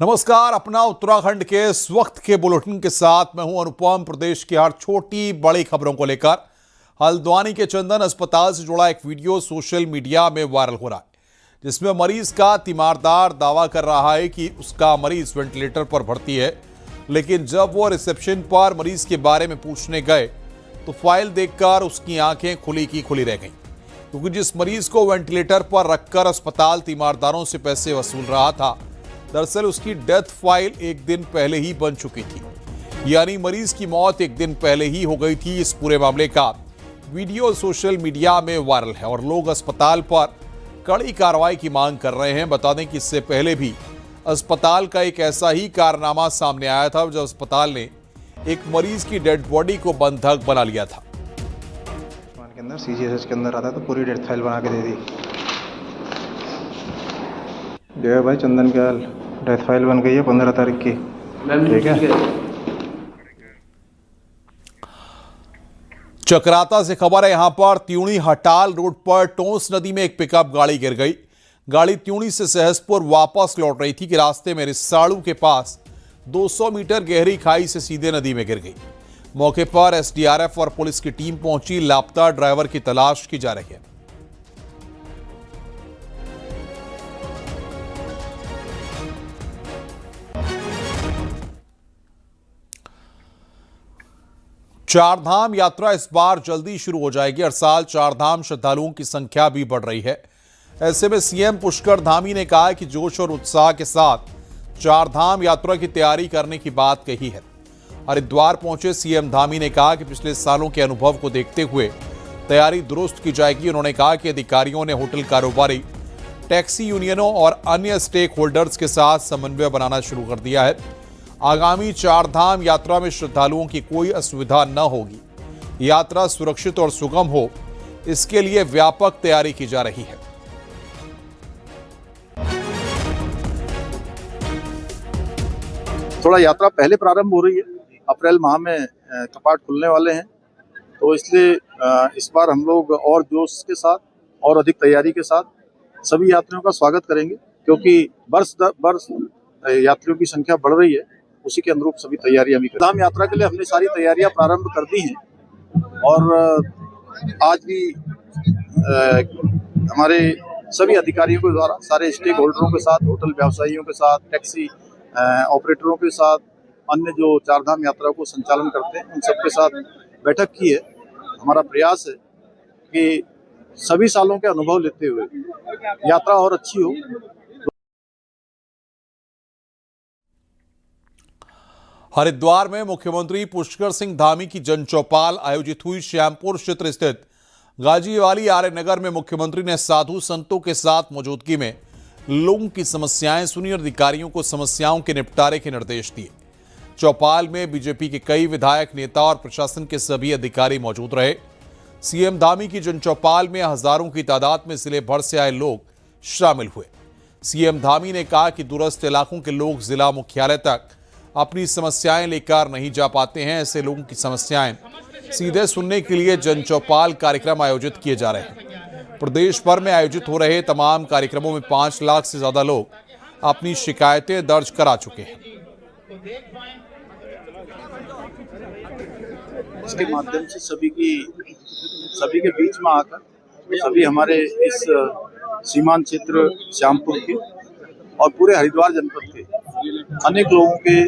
नमस्कार। अपना उत्तराखंड के इस वक्त के बुलेटिन के साथ मैं हूं अनुपम। प्रदेश की हर छोटी बड़ी खबरों को लेकर हल्द्वानी के चंदन अस्पताल से जुड़ा एक वीडियो सोशल मीडिया में वायरल हो रहा है, जिसमें मरीज का तीमारदार दावा कर रहा है कि उसका मरीज वेंटिलेटर पर भर्ती है। लेकिन जब वो रिसेप्शन पर मरीज के बारे में पूछने गए तो फाइल देखकर उसकी आंखें खुली की खुली रह गईं, क्योंकि जिस मरीज को वेंटिलेटर पर रखकर अस्पताल तीमारदारों से पैसे वसूल रहा था, दरअसल उसकी डेथ फाइल एक दिन पहले ही बन चुकी थी। यानी मरीज की मौत एक दिन पहले ही हो गई थी। इस पूरे मामले का वीडियो सोशल मीडिया में वायरल है और लोग अस्पताल पर कड़ी कार्रवाई की मांग कर रहे हैं। बता दें कि इससे पहले भी अस्पताल का एक ऐसा ही कारनामा सामने आया था, जब अस्पताल ने एक मरीज की डेड बॉडी को बंधक बना लिया था। के अंदर सीजीएचएस के अंदर आता तो पूरी डेथ फाइल बना के दे दी। जो है भाई चंदन का डेथ फाइल बन गई है 15 तारीख की। ठीक है। चक्राता से खबर है, यहां पर त्यूणी हटाल रोड पर टोंस नदी में एक पिकअप गाड़ी गिर गई। गाड़ी त्यूणी से सहसपुर वापस लौट रही थी कि रास्ते में रिसाड़ू के पास 200 मीटर गहरी खाई से सीधे नदी में गिर गई। मौके पर एसडीआरएफ और पुलिस की टीम पहुंची। लापता ड्राइवर की तलाश की जा रही है। चारधाम यात्रा इस बार जल्दी शुरू हो जाएगी। हर साल चारधाम श्रद्धालुओं की संख्या भी बढ़ रही है। ऐसे में सीएम पुष्कर धामी ने कहा कि जोश और उत्साह के साथ चारधाम यात्रा की तैयारी करने की बात कही है। हरिद्वार पहुंचे सीएम धामी ने कहा कि पिछले सालों के अनुभव को देखते हुए तैयारी दुरुस्त की जाएगी। उन्होंने कहा कि अधिकारियों ने होटल कारोबारी, टैक्सी यूनियनों और अन्य स्टेक होल्डर्स के साथ समन्वय बनाना शुरू कर दिया है। आगामी चारधाम यात्रा में श्रद्धालुओं की कोई असुविधा न होगी। यात्रा सुरक्षित और सुगम हो, इसके लिए व्यापक तैयारी की जा रही है। थोड़ा यात्रा पहले प्रारंभ हो रही है। अप्रैल माह में कपाट खुलने वाले हैं, तो इसलिए इस बार हम लोग और जोश के साथ और अधिक तैयारी के साथ सभी यात्रियों का स्वागत करेंगे, क्योंकि वर्ष यात्रियों की संख्या बढ़ रही है। उसी के अनुरूप सभी तैयारियां भी करें। धाम यात्रा के लिए हमने सारी तैयारियां प्रारंभ कर दी हैं और आज भी हमारे सभी अधिकारियों के द्वारा सारे स्टेक होल्डरों के साथ, होटल व्यवसायियों के साथ, टैक्सी ऑपरेटरों के साथ, अन्य जो चारधाम यात्रा को संचालन करते हैं, उन सबके साथ बैठक की है। हमारा प्रयास है कि सभी सालों के अनुभव लेते हुए यात्रा और अच्छी हो। हरिद्वार में मुख्यमंत्री पुष्कर सिंह धामी की जनचौपाल आयोजित हुई। श्यामपुर क्षेत्र स्थित गाजीवाली आर्य नगर में मुख्यमंत्री ने साधु संतों के साथ मौजूदगी में लोगों की समस्याएं सुनी और अधिकारियों को समस्याओं के निपटारे के निर्देश दिए। चौपाल में बीजेपी के कई विधायक, नेता और प्रशासन के सभी अधिकारी मौजूद रहे। सीएम धामी की जनचौपाल में हजारों की तादाद में जिले भर से आए लोग शामिल हुए। सीएम धामी ने कहा कि दूरस्थ इलाकों के लोग जिला मुख्यालय तक अपनी समस्याएं लेकर नहीं जा पाते हैं। ऐसे लोगों की समस्याएं सीधे सुनने के लिए जनचौपाल कार्यक्रम आयोजित किए जा रहे हैं। प्रदेश भर में आयोजित हो रहे तमाम कार्यक्रमों में 5 लाख से ज्यादा लोग अपनी शिकायतें दर्ज करा चुके हैं। इसके माध्यम से सभी के बीच में आकर सभी हमारे इस सीमांत क्षेत्र श्यामपुर के और पूरे हरिद्वार जनपद के अनेक लोगों के,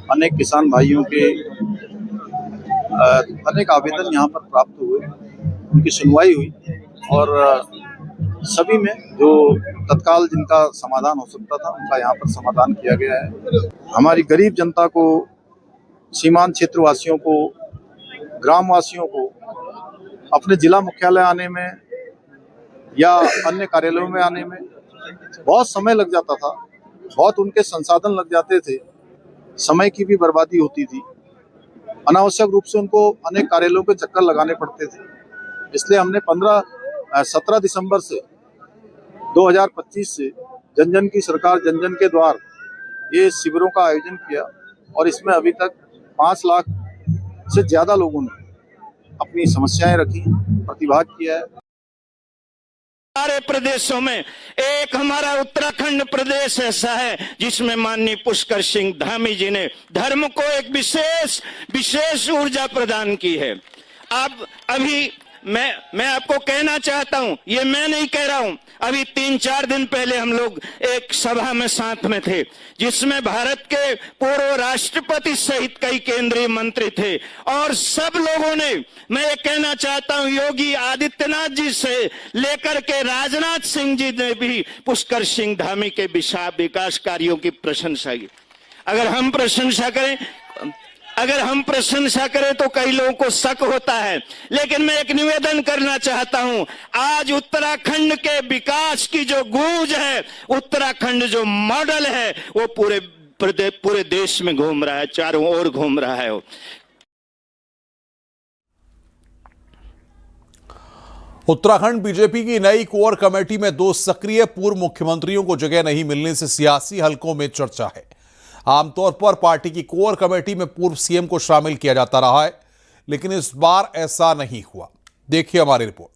अनेक किसान भाइयों के अनेक आवेदन यहाँ पर प्राप्त हुए, उनकी सुनवाई हुई और सभी में जो तत्काल जिनका समाधान हो सकता था, उनका यहाँ पर समाधान किया गया है। हमारी गरीब जनता को, सीमांत क्षेत्र वासियों को, ग्राम वासियों को अपने जिला मुख्यालय आने में या अन्य कार्यालयों में आने में बहुत समय लग जाता था, बहुत उनके संसाधन लग जाते थे, समय की भी बर्बादी होती थी। अनावश्यक रूप से उनको अनेक कार्यालयों के चक्कर लगाने पड़ते थे। इसलिए हमने 17 दिसंबर से 2025 से जन जन की सरकार, जन जन के द्वार, ये शिविरों का आयोजन किया और इसमें अभी तक 5 लाख से ज़्यादा लोगों ने अपनी समस्याएं रखी, प्रतिभाग किया है। सारे प्रदेशों में एक हमारा उत्तराखंड प्रदेश ऐसा है जिसमें माननीय पुष्कर सिंह धामी जी ने धर्म को एक विशेष ऊर्जा प्रदान की है। अब अभी मैं आपको कहना चाहता हूं, ये मैं नहीं कह रहा हूं, अभी 3-4 दिन पहले हम लोग एक सभा में साथ में थे जिसमें भारत के पूर्व राष्ट्रपति सहित कई केंद्रीय मंत्री थे और सब लोगों ने, मैं ये कहना चाहता हूं, योगी आदित्यनाथ जी से लेकर के राजनाथ सिंह जी ने भी पुष्कर सिंह धामी के विकास कार्यों की प्रशंसा की। अगर हम प्रशंसा करें तो कई लोगों को शक होता है, लेकिन मैं एक निवेदन करना चाहता हूं, आज उत्तराखंड के विकास की जो गूंज है, उत्तराखंड जो मॉडल है, वो पूरे देश में घूम रहा है, चारों ओर घूम रहा है। उत्तराखंड बीजेपी की नई कोर कमेटी में 2 सक्रिय पूर्व मुख्यमंत्रियों को जगह नहीं मिलने से सियासी हलकों में चर्चा है। आमतौर पर पार्टी की कोर कमेटी में पूर्व सीएम को शामिल किया जाता रहा है, लेकिन इस बार ऐसा नहीं हुआ। देखिए हमारी रिपोर्ट।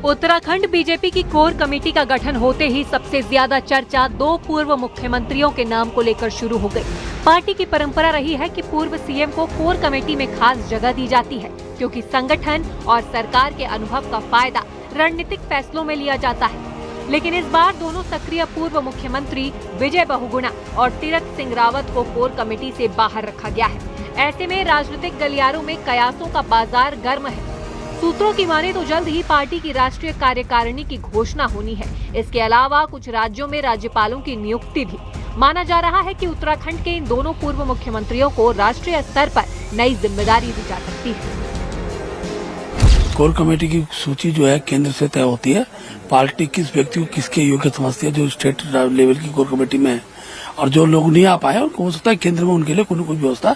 उत्तराखंड बीजेपी की कोर कमेटी का गठन होते ही सबसे ज्यादा चर्चा 2 पूर्व मुख्यमंत्रियों के नाम को लेकर शुरू हो गई। पार्टी की परंपरा रही है कि पूर्व सीएम को कोर कमेटी में खास जगह दी जाती है, क्योंकि संगठन और सरकार के अनुभव का फायदा रणनीतिक फैसलों में लिया जाता है। लेकिन इस बार दोनों सक्रिय पूर्व मुख्यमंत्री विजय बहुगुणा और तीरथ सिंह रावत को कोर कमेटी से बाहर रखा गया है। ऐसे में राजनीतिक गलियारों में कयासों का बाजार गर्म है। सूत्रों की माने तो जल्द ही पार्टी की राष्ट्रीय कार्यकारिणी की घोषणा होनी है। इसके अलावा कुछ राज्यों में राज्यपालों की नियुक्ति भी। माना जा रहा है कि उत्तराखंड के इन दोनों पूर्व मुख्यमंत्रियों को राष्ट्रीय स्तर पर नई जिम्मेदारी दी जा सकती है। कोर कमेटी की सूची जो है केंद्र से तय होती है। पार्टी किस व्यक्ति को किसके योग्य समझती है, जो स्टेट लेवल की कोर कमेटी में है, और जो लोग नहीं आ पाए उनको हो सकता है केंद्र में उनके लिए कोई न कोई व्यवस्था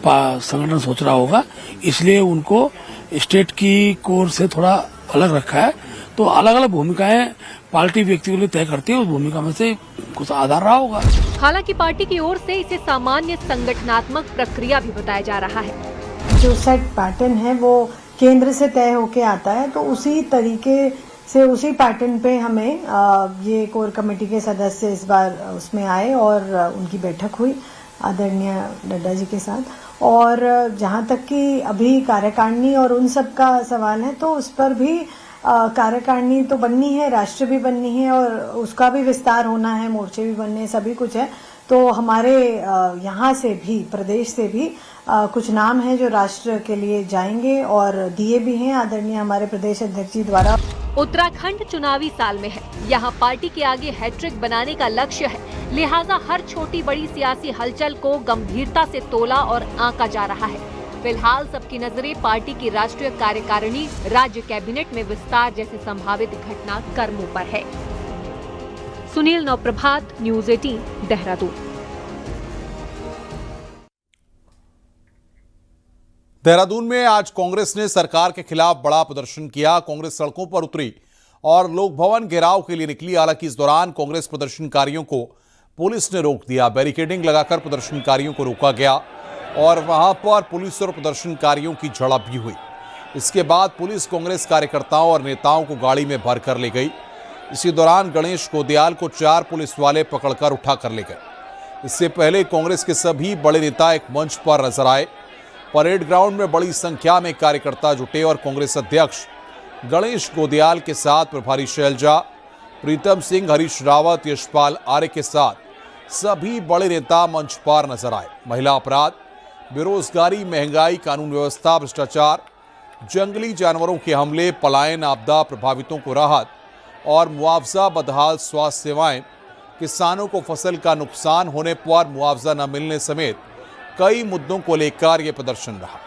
संगठन सोच रहा होगा, इसलिए उनको स्टेट की कोर से थोड़ा अलग रखा है। तो अलग अलग भूमिकाएं पार्टी व्यक्ति के लिए तय करती है, उस भूमिका में से कुछ आधार रहा होगा। हालांकि पार्टी की ओर से इसे सामान्य संगठनात्मक प्रक्रिया भी बताया जा रहा है। जो सेट पैटर्न है वो केंद्र से तय होके आता है, तो उसी तरीके से उसी पैटर्न पे हमें ये कोर कमेटी के सदस्य इस बार उसमें आए और उनकी बैठक हुई आदरणीय नड्डा जी के साथ। और जहाँ तक कि अभी कार्यकारिणी और उन सब का सवाल है, तो उस पर भी कार्यकारिणी तो बननी है, राष्ट्र भी बननी है और उसका भी विस्तार होना है, मोर्चे भी बनने हैं, सभी कुछ है। तो हमारे यहाँ से भी, प्रदेश से भी कुछ नाम हैं जो राष्ट्र के लिए जाएंगे और दिए भी हैं आदरणीय हमारे प्रदेश अध्यक्ष जी द्वारा। उत्तराखंड चुनावी साल में है, यहाँ पार्टी के आगे हैट्रिक बनाने का लक्ष्य है, लिहाजा हर छोटी बड़ी सियासी हलचल को गंभीरता से तोला और आंका जा रहा है। फिलहाल सबकी नजरें पार्टी की राष्ट्रीय कार्यकारिणी, राज्य कैबिनेट में विस्तार जैसे संभावित घटनाक्रमों पर है। सुनील नवप्रभात, न्यूज़ 18, देहरादून। देहरादून में आज कांग्रेस ने सरकार के खिलाफ बड़ा प्रदर्शन किया। कांग्रेस सड़कों पर उतरी और लोक भवन घेराव के लिए निकली। हालांकि इस दौरान कांग्रेस प्रदर्शनकारियों को पुलिस ने रोक दिया। बैरिकेडिंग लगाकर प्रदर्शनकारियों को रोका गया और वहां पर पुलिस और प्रदर्शनकारियों की झड़प भी हुई। इसके बाद पुलिस कांग्रेस कार्यकर्ताओं और नेताओं को गाड़ी में भरकर ले गई। इसी दौरान गणेश गोदियाल को 4 पुलिस वाले पकड़कर उठा कर ले गए। इससे पहले कांग्रेस के सभी बड़े नेता एक मंच पर नजर आए। परेड ग्राउंड में बड़ी संख्या में कार्यकर्ता जुटे और कांग्रेस अध्यक्ष गणेश गोदियाल के साथ प्रभारी शैलजा, प्रीतम सिंह, हरीश रावत, यशपाल आर्य के साथ सभी बड़े नेता मंच पर नजर आए। महिला अपराध, बेरोजगारी, महंगाई, कानून व्यवस्था, भ्रष्टाचार, जंगली जानवरों के हमले, पलायन, आपदा प्रभावितों को राहत और मुआवजा, बदहाल स्वास्थ्य सेवाएं, किसानों को फसल का नुकसान होने पर मुआवजा न मिलने समेत कई मुद्दों को लेकर यह प्रदर्शन रहा।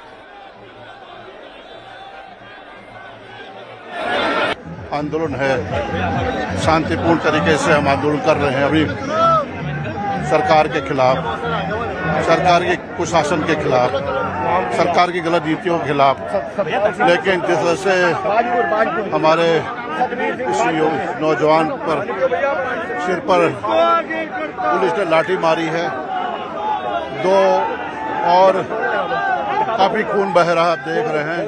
आंदोलन है, शांतिपूर्ण तरीके से हम आंदोलन कर रहे हैं अभी सरकार के खिलाफ, सरकार के कुशासन के खिलाफ, सरकार की गलत नीतियों के खिलाफ। लेकिन जिस तरह से हमारे इस नौजवान पर सिर पर पुलिस ने लाठी मारी है, 2 और काफी खून बह रहा आप देख रहे हैं।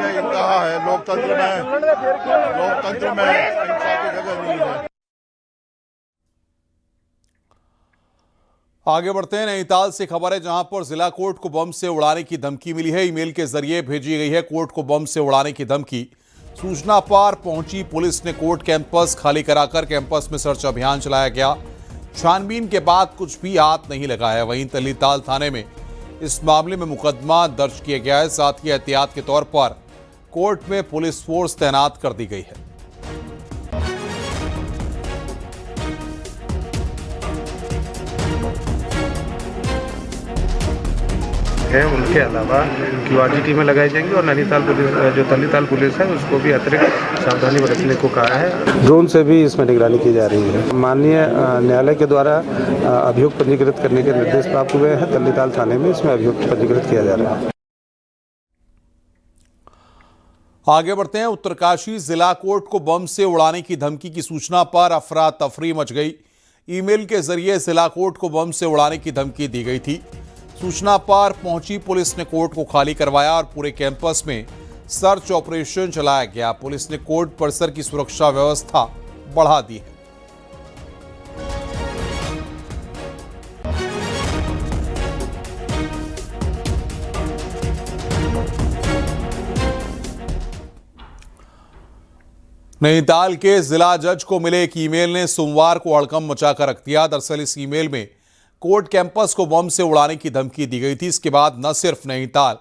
ये इंतहा है लोकतंत्र में हिंसा की जगह नहीं है। आगे बढ़ते हैं। नैनीताल से खबर है, जहां पर जिला कोर्ट को बम से उड़ाने की धमकी मिली है। ईमेल के जरिए भेजी गई है कोर्ट को बम से उड़ाने की धमकी। सूचना पर पहुंची पुलिस ने कोर्ट कैंपस खाली कराकर कैंपस में सर्च अभियान चलाया गया। छानबीन के बाद कुछ भी हाथ नहीं लगा है। वहीं तल्लीताल थाने में इस मामले में मुकदमा दर्ज किया गया है। साथ ही एहतियात के तौर पर कोर्ट में पुलिस फोर्स तैनात कर दी गई है। उनके अलावा क्यूआरटी टीमें लगाई जाएंगी और नैनीताल पुलिस जो तल्लीताल पुलिस है उसको भी अतिरिक्त सावधानी बरतने को कहा है। ड्रोन से भी इसमें निगरानी की जा रही है। माननीय न्यायालय के द्वारा अभियुक्त पंजीकृत करने के निर्देश प्राप्त हुए हैं। तल्लीताल थाने में इसमें अभियुक्त पंजीकृत किया जा रहा है। आगे बढ़ते हैं। उत्तरकाशी जिला कोर्ट को बम से उड़ाने की धमकी की सूचना पर अफरा तफरी मच गई। ईमेल के जरिए जिला कोर्ट को बम से उड़ाने की धमकी दी गई थी। सूचना पर पहुंची पुलिस ने कोर्ट को खाली करवाया और पूरे कैंपस में सर्च ऑपरेशन चलाया गया। पुलिस ने कोर्ट परिसर की सुरक्षा व्यवस्था बढ़ा दी है। नैनीताल के जिला जज को मिले एक ईमेल ने सोमवार को हड़कंप मचाकर रख दिया। दरअसल इस ईमेल में कोर्ट कैंपस को बम से उड़ाने की धमकी दी गई थी। इसके बाद न सिर्फ नैनीताल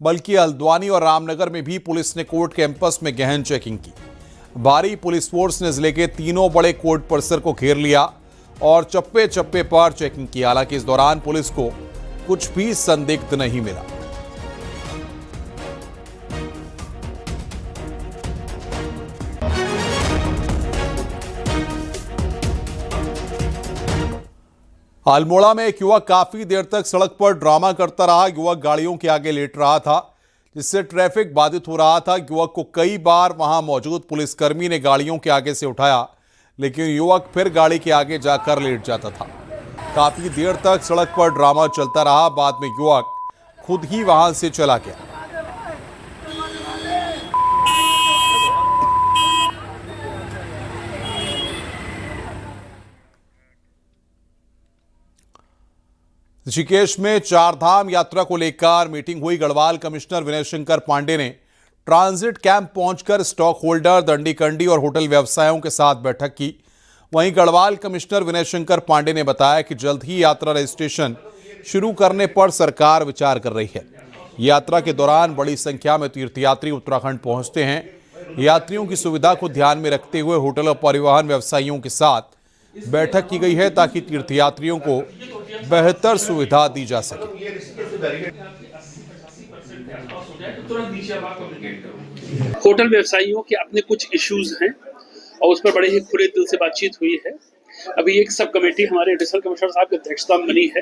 बल्कि हल्द्वानी और रामनगर में भी पुलिस ने कोर्ट कैंपस में गहन चेकिंग की। भारी पुलिस फोर्स ने जिले के तीनों बड़े कोर्ट परिसर को घेर लिया और चप्पे चप्पे पर चेकिंग की। हालांकि इस दौरान पुलिस को कुछ भी संदिग्ध नहीं मिला। अल्मोड़ा में एक युवक काफी देर तक सड़क पर ड्रामा करता रहा। युवक गाड़ियों के आगे लेट रहा था, जिससे ट्रैफिक बाधित हो रहा था। युवक को कई बार वहां मौजूद पुलिसकर्मी ने गाड़ियों के आगे से उठाया, लेकिन युवक फिर गाड़ी के आगे जाकर लेट जाता था। काफी देर तक सड़क पर ड्रामा चलता रहा। बाद में युवक खुद ही वहां से चला गया। ऋषिकेश में चारधाम यात्रा को लेकर मीटिंग हुई। गढ़वाल कमिश्नर विनय शंकर पांडे ने ट्रांजिट कैंप पहुंचकर स्टॉक होल्डर, दंडी कंडी और होटल व्यवसायों के साथ बैठक की। वहीं गढ़वाल कमिश्नर विनय शंकर पांडे ने बताया कि जल्द ही यात्रा रजिस्ट्रेशन शुरू करने पर सरकार विचार कर रही है। यात्रा के दौरान बड़ी संख्या में तीर्थयात्री उत्तराखंड पहुंचते हैं। यात्रियों की सुविधा को ध्यान में रखते हुए होटल और परिवहन व्यवसायियों के साथ बैठक की गई है, ताकि तीर्थयात्रियों को बेहतर सुविधा दी जा सके। होटल व्यवसायियों के अपने कुछ इश्यूज हैं और उस पर बड़े ही खुले दिल से बातचीत हुई है। अभी एक सब कमेटी हमारे एडिशनल कमिश्नर साहब की अध्यक्षता में बनी है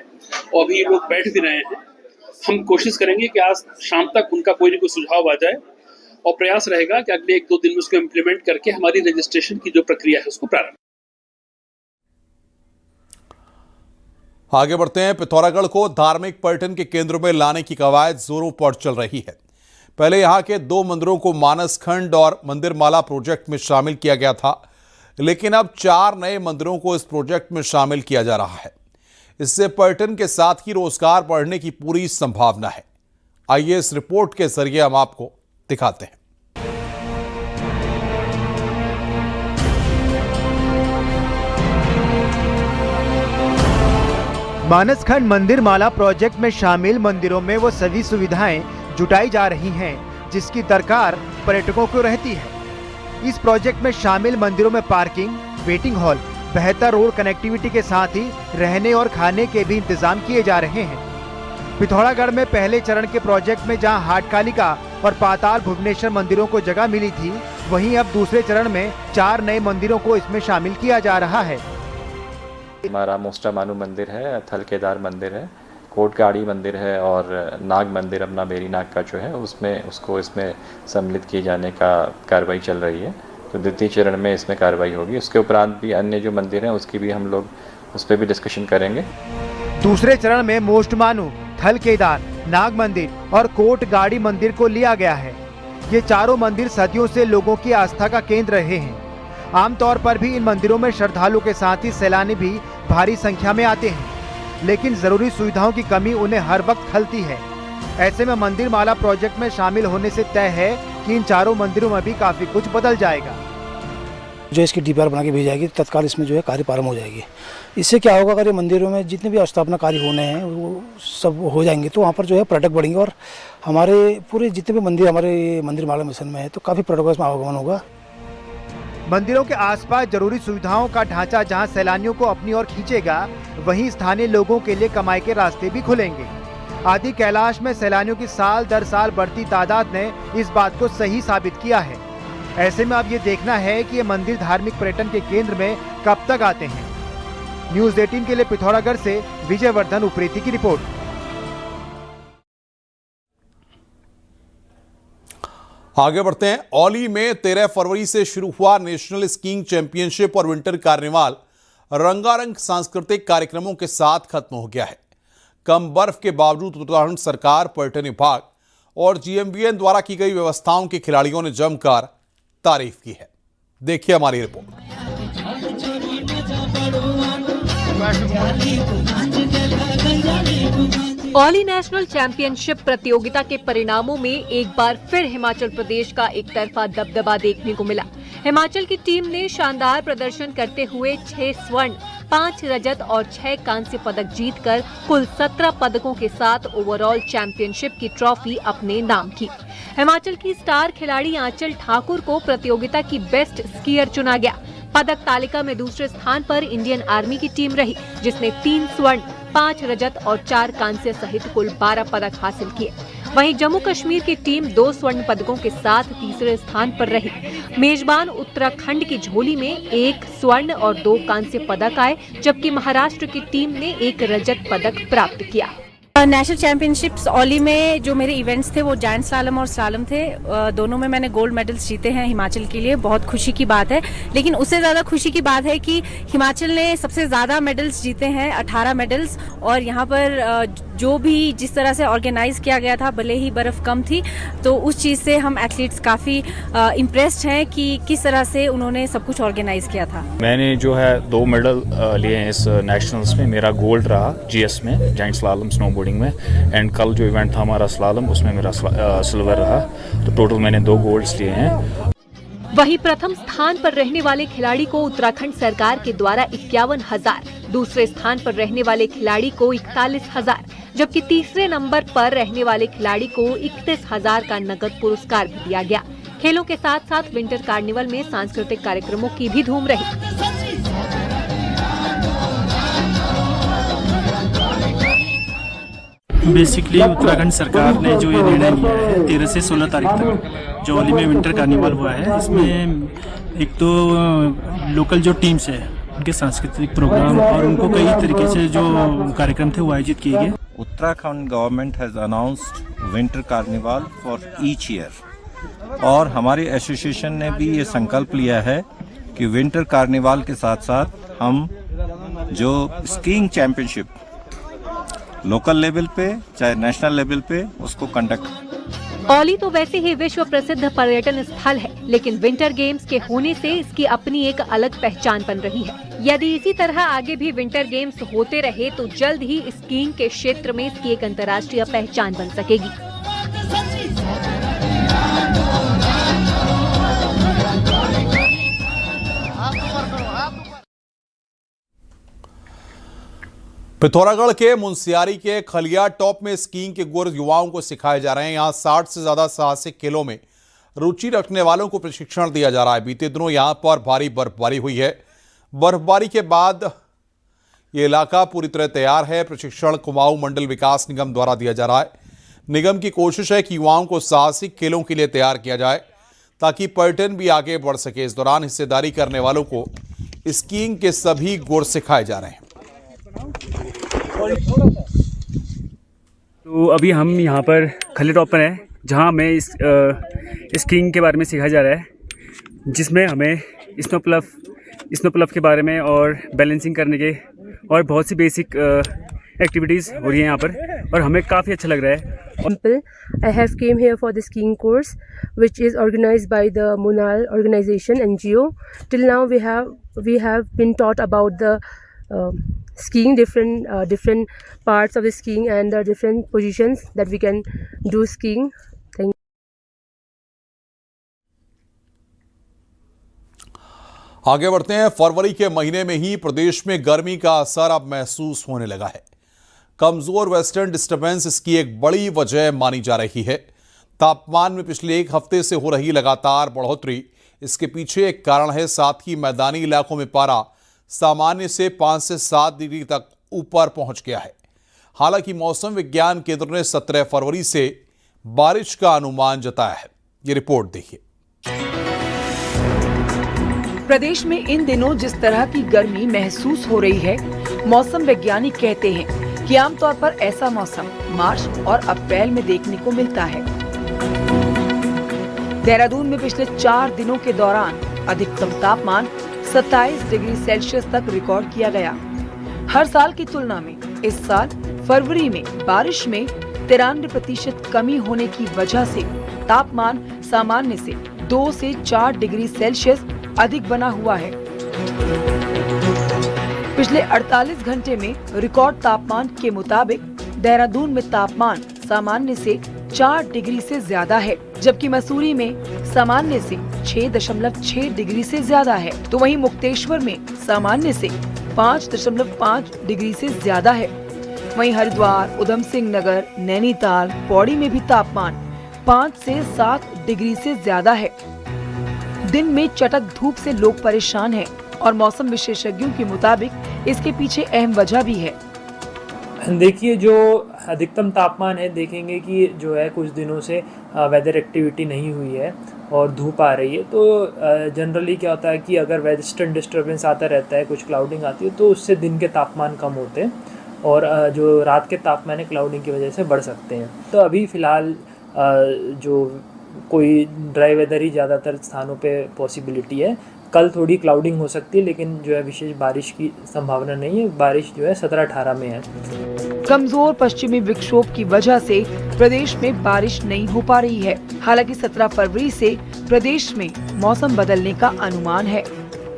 और अभी लोग बैठ भी रहे हैं। हम कोशिश करेंगे कि आज शाम तक उनका कोई ना कोई सुझाव आ जाए और प्रयास रहेगा कि अगले 1-2 दिन में उसको इम्प्लीमेंट करके हमारी रजिस्ट्रेशन की जो प्रक्रिया है उसको प्रारंभ। आगे बढ़ते हैं। पिथौरागढ़ को धार्मिक पर्यटन के केंद्र में लाने की कवायद जोरों पर चल रही है। पहले यहां के 2 मंदिरों को मानस खंड और मंदिर माला प्रोजेक्ट में शामिल किया गया था, लेकिन अब 4 नए मंदिरों को इस प्रोजेक्ट में शामिल किया जा रहा है। इससे पर्यटन के साथ ही रोजगार बढ़ने की पूरी संभावना है। आइए इस रिपोर्ट के जरिए हम आपको दिखाते हैं। मानसखंड मंदिर माला प्रोजेक्ट में शामिल मंदिरों में वो सभी सुविधाएं जुटाई जा रही हैं जिसकी दरकार पर्यटकों को रहती है। इस प्रोजेक्ट में शामिल मंदिरों में पार्किंग, वेटिंग हॉल, बेहतर रोड कनेक्टिविटी के साथ ही रहने और खाने के भी इंतजाम किए जा रहे हैं। पिथौरागढ़ में पहले चरण के प्रोजेक्ट में जहां हाटकालिका और पाताल भुवनेश्वर मंदिरों को जगह मिली थी, वहीं अब दूसरे चरण में 4 नए मंदिरों को इसमें शामिल किया जा रहा है। हमारा मोस्टा मानू मंदिर है, थल केदार मंदिर है, कोटगाड़ी मंदिर है और नाग मंदिर अपना बेरी नाग का जो है उसको इसमें सम्मिलित किए जाने का कार्रवाई चल रही है। तो द्वितीय चरण में इसमें कार्रवाई होगी। उसके उपरांत भी अन्य जो मंदिर हैं उसकी भी हम लोग उस पर भी डिस्कशन करेंगे। दूसरे चरण में मोस्ट मानू, थल केदार, नाग मंदिर और कोट गाड़ी मंदिर को लिया गया है। ये चारों मंदिर सदियों से लोगों की आस्था का केंद्र रहे हैं। आमतौर पर भी इन मंदिरों में श्रद्धालु के साथ ही सैलानी भी भारी संख्या में आते हैं, लेकिन जरूरी सुविधाओं की कमी उन्हें हर वक्त खलती है। ऐसे में मंदिर माला प्रोजेक्ट में शामिल होने से तय है कि इन चारों मंदिरों में भी काफी कुछ बदल जाएगा। जो इसकी डीपीआर बना के भेजी जाएगी, तत्काल इसमें जो है कार्य प्रारंभ हो जाएगी। इससे क्या होगा, अगर ये मंदिरों में जितने भी स्थापना कार्य होने हैं वो सब हो जाएंगे तो वहाँ पर जो है पर्यटक बढ़ेंगे और हमारे पूरे जितने भी मंदिर हमारे मंदिर माला मिशन में है तो काफ़ी पर्यटकों में आवागमन होगा। मंदिरों के आसपास जरूरी सुविधाओं का ढांचा जहां सैलानियों को अपनी ओर खींचेगा, वहीं स्थानीय लोगों के लिए कमाई के रास्ते भी खुलेंगे। आदि कैलाश में सैलानियों की साल दर साल बढ़ती तादाद ने इस बात को सही साबित किया है। ऐसे में अब ये देखना है कि ये मंदिर धार्मिक पर्यटन के केंद्र में कब तक आते हैं। न्यूज़ 18 के लिए पिथौरागढ़ से विजयवर्धन उप्रेती की रिपोर्ट। आगे बढ़ते हैं। औली में 13 फरवरी से शुरू हुआ नेशनल स्कीइंग चैंपियनशिप और विंटर कार्निवाल रंगारंग सांस्कृतिक कार्यक्रमों के साथ खत्म हो गया है। कम बर्फ के बावजूद उत्तराखंड सरकार, पर्यटन विभाग और GMVN द्वारा की गई व्यवस्थाओं के खिलाड़ियों ने जमकर तारीफ की है। देखिए हमारी रिपोर्ट। औली नेशनल चैंपियनशिप प्रतियोगिता के परिणामों में एक बार फिर हिमाचल प्रदेश का एक तरफा दबदबा देखने को मिला। हिमाचल की टीम ने शानदार प्रदर्शन करते हुए 6 स्वर्ण, 5 रजत और 6 कांस्य पदक जीतकर कुल 17 पदकों के साथ ओवरऑल चैंपियनशिप की ट्रॉफी अपने नाम की। हिमाचल की स्टार खिलाड़ी आंचल ठाकुर को प्रतियोगिता की बेस्ट स्कीयर चुना गया। पदक तालिका में दूसरे स्थान पर इंडियन आर्मी की टीम रही, जिसने 3 स्वर्ण, 5 रजत और 4 कांस्य सहित कुल 12 पदक हासिल किए। वहीं जम्मू कश्मीर की टीम 2 स्वर्ण पदकों के साथ तीसरे स्थान पर रही। मेजबान उत्तराखंड की झोली में 1 स्वर्ण और 2 कांस्य पदक आए, जबकि महाराष्ट्र की टीम ने 1 रजत पदक प्राप्त किया। नेशनल चैंपियनशिप्स औली में जो मेरे इवेंट्स थे वो जायंट स्लालम और स्लालम थे। दोनों में मैंने गोल्ड मेडल्स जीते हैं हिमाचल के लिए, बहुत खुशी की बात है। लेकिन उससे ज़्यादा खुशी की बात है कि हिमाचल ने सबसे ज़्यादा मेडल्स जीते हैं, 18 मेडल्स। और यहाँ पर जो भी जिस तरह से ऑर्गेनाइज किया गया था, भले ही बर्फ़ कम थी, तो उस चीज़ से हम एथलीट्स काफ़ी इम्प्रेस्ड हैं कि किस तरह से उन्होंने सब कुछ ऑर्गेनाइज किया था। मैंने जो है 2 मेडल लिए हैं इस नेशनल्स में। मेरा गोल्ड रहा GS में, जायंट स्लालम स्नोबोर्डिंग में, एंड कल जो इवेंट था हमारा स्लालम, उसमें मेरा सिल्वर रहा। तो टोटल मैंने 2 गोल्ड्स लिए हैं। वहीं प्रथम स्थान पर रहने वाले खिलाड़ी को उत्तराखंड सरकार के द्वारा 51,000, दूसरे स्थान पर रहने वाले खिलाड़ी को 41,000, जबकि तीसरे नंबर पर रहने वाले खिलाड़ी को 31,000 का नकद पुरस्कार भी दिया गया। खेलों के साथ साथ विंटर कार्निवल में सांस्कृतिक कार्यक्रमों की भी धूम रही। बेसिकली उत्तराखंड सरकार ने जो ये निर्णय लिया है 13 से 16 तारीख तक जो औली में विंटर कार्निवल हुआ है, इसमें एक तो लोकल जो टीम्स है उनके सांस्कृतिक प्रोग्राम और उनको कई तरीके से जो कार्यक्रम थे वो आयोजित किए गए। Uttarakhand government has announced winter carnival for each year, और हमारी एसोसिएशन ने भी ये संकल्प लिया है कि विंटर कार्निवल के साथ साथ हम जो स्कीइंग चैंपियनशिप लोकल लेवल पे चाहे नेशनल लेवल पे उसको कंडक्ट। औली तो वैसे ही विश्व प्रसिद्ध पर्यटन स्थल है, लेकिन विंटर गेम्स के होने से इसकी अपनी एक अलग पहचान बन रही है। यदि इसी तरह आगे भी विंटर गेम्स होते रहे तो जल्द ही स्कीइंग के क्षेत्र में इसकी एक अंतर्राष्ट्रीय पहचान बन सकेगी। पिथौरागढ़ के मुंसियारी के खलिया टॉप में स्कीइंग के गुर युवाओं को सिखाए जा रहे हैं। यहां 60 से ज्यादा साहसिक खेलों में रुचि रखने वालों को प्रशिक्षण दिया जा रहा है। बीते दिनों यहां पर भारी बर्फबारी हुई है। बर्फबारी के बाद ये इलाका पूरी तरह तैयार है। प्रशिक्षण कुमाऊं मंडल विकास निगम द्वारा दिया जा रहा है। निगम की कोशिश है कि युवाओं को साहसिक खेलों के लिए तैयार किया जाए ताकि पर्यटन भी आगे बढ़ सके। इस दौरान हिस्सेदारी करने वालों को स्कीइंग के सभी गुर सिखाए जा रहे हैं। तो अभी हम यहाँ पर खली टॉप पर हैं, जहाँ हमें स्कीइंग के बारे में सिखाया जा रहा है, जिसमें हमें स्नो प्लफ के बारे में और बैलेंसिंग करने के और बहुत सी बेसिक एक्टिविटीज़ हो रही हैं यहाँ पर और हमें काफ़ी अच्छा लग रहा है। I have came here for the skiing course, which is organized by the Munal organization NGO. Till now, we have been taught about the skiing, different parts of the skiing and the different positions that we can do skiing. Thank you. आगे बढ़ते हैं। फरवरी के महीने में ही प्रदेश में गर्मी का असर अब महसूस होने लगा है। कमजोर वेस्टर्न डिस्टर्बेंस इसकी एक बड़ी वजह मानी जा रही है। तापमान में पिछले एक हफ्ते से हो रही लगातार बढ़ोतरी इसके पीछे एक कारण है। साथ ही मैदानी इलाकों में पारा सामान्य से 5 से 7 डिग्री तक ऊपर पहुंच गया है। हालांकि मौसम विज्ञान केंद्र ने 17 फरवरी से बारिश का अनुमान जताया है। ये रिपोर्ट देखिए। प्रदेश में इन दिनों जिस तरह की गर्मी महसूस हो रही है, मौसम वैज्ञानिक कहते हैं कि आमतौर पर ऐसा मौसम मार्च और अप्रैल में देखने को मिलता है। देहरादून में पिछले 4 दिनों के दौरान अधिकतम तापमान 27 डिग्री सेल्सियस तक रिकॉर्ड किया गया। हर साल की तुलना में इस साल फरवरी में बारिश में 93% कमी होने की वजह से तापमान सामान्य से 2 से 4 डिग्री सेल्सियस अधिक बना हुआ है। पिछले 48 घंटे में रिकॉर्ड तापमान के मुताबिक देहरादून में तापमान सामान्य से 4 डिग्री से ज्यादा है, जबकि मसूरी में सामान्य से 6.6 डिग्री से ज्यादा है। तो वहीं मुक्तेश्वर में सामान्य से 5.5 डिग्री से ज्यादा है। वहीं हरिद्वार, उधम सिंह नगर, नैनीताल, पौड़ी में भी तापमान 5 से 7 डिग्री से ज्यादा है। दिन में चटक धूप से लोग परेशान हैं और मौसम विशेषज्ञों के मुताबिक इसके पीछे अहम वजह भी है। देखिए, जो अधिकतम तापमान है, देखेंगे कि जो है कुछ दिनों से वेदर एक्टिविटी नहीं हुई है और धूप आ रही है। तो जनरली क्या होता है कि अगर वेस्टर्न डिस्टर्बेंस आता रहता है, कुछ क्लाउडिंग आती है, तो उससे दिन के तापमान कम होते हैं और जो रात के तापमान है क्लाउडिंग की वजह से बढ़ सकते हैं। तो अभी फ़िलहाल जो कोई ड्राई वेदर ही ज़्यादातर स्थानों पे पॉसिबिलिटी है। कल थोड़ी क्लाउडिंग हो सकती है, लेकिन जो है विशेष बारिश की संभावना नहीं है। बारिश जो है 17-18 में है। कमजोर पश्चिमी विक्षोभ की वजह से प्रदेश में बारिश नहीं हो पा रही है। हालांकि 17 फरवरी से प्रदेश में मौसम बदलने का अनुमान है।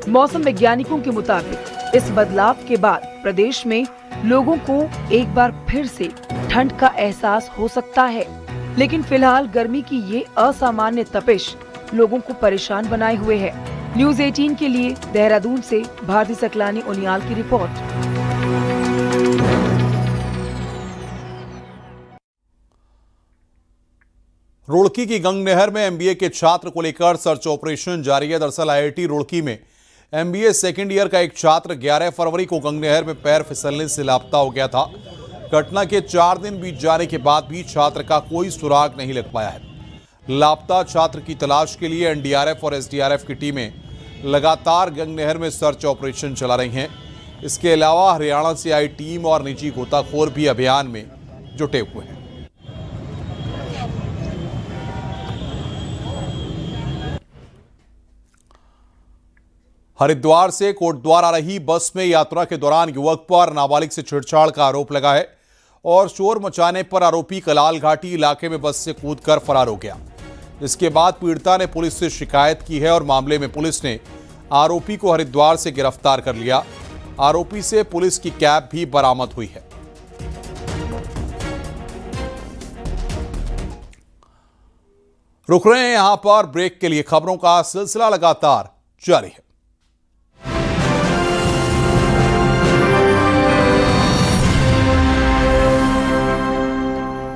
मौसम वैज्ञानिकों के मुताबिक इस बदलाव के बाद प्रदेश में लोगों को एक बार फिर से ठंड का एहसास हो सकता है। लेकिन फिलहाल गर्मी की ये असामान्य तपिश लोगों को परेशान बनाए हुए है। न्यूज़ 18 के लिए देहरादून से भारती सकलानी उनियाल की रिपोर्ट। रुड़की की गंग नहर में एमबीए के छात्र को लेकर सर्च ऑपरेशन जारी है। दरअसल आईआईटी रुड़की में एमबीए सेकेंड ईयर का एक छात्र 11 फरवरी को गंग नहर में पैर फिसलने से लापता हो गया था। घटना के 4 दिन बीत जाने के बाद भी छात्र का कोई सुराग नहीं लग पाया है। लापता छात्र की तलाश के लिए एनडीआरएफ और एसडीआरएफ की टीमें लगातार गंग नहर में सर्च ऑपरेशन चला रही हैं। इसके अलावा हरियाणा से आई टीम और निजी गोताखोर भी अभियान में जुटे हुए हैं। हरिद्वार से कोटद्वार आ रही बस में यात्रा के दौरान युवक पर नाबालिग से छेड़छाड़ का आरोप लगा है और शोर मचाने पर आरोपी कलाल घाटी इलाके में बस से कूदकर फरार हो गया। इसके बाद पीड़िता ने पुलिस से शिकायत की है और मामले में पुलिस ने आरोपी को हरिद्वार से गिरफ्तार कर लिया। आरोपी से पुलिस की कैब भी बरामद हुई है। रुक रहे हैं यहां पर ब्रेक के लिए। खबरों का सिलसिला लगातार जारी है।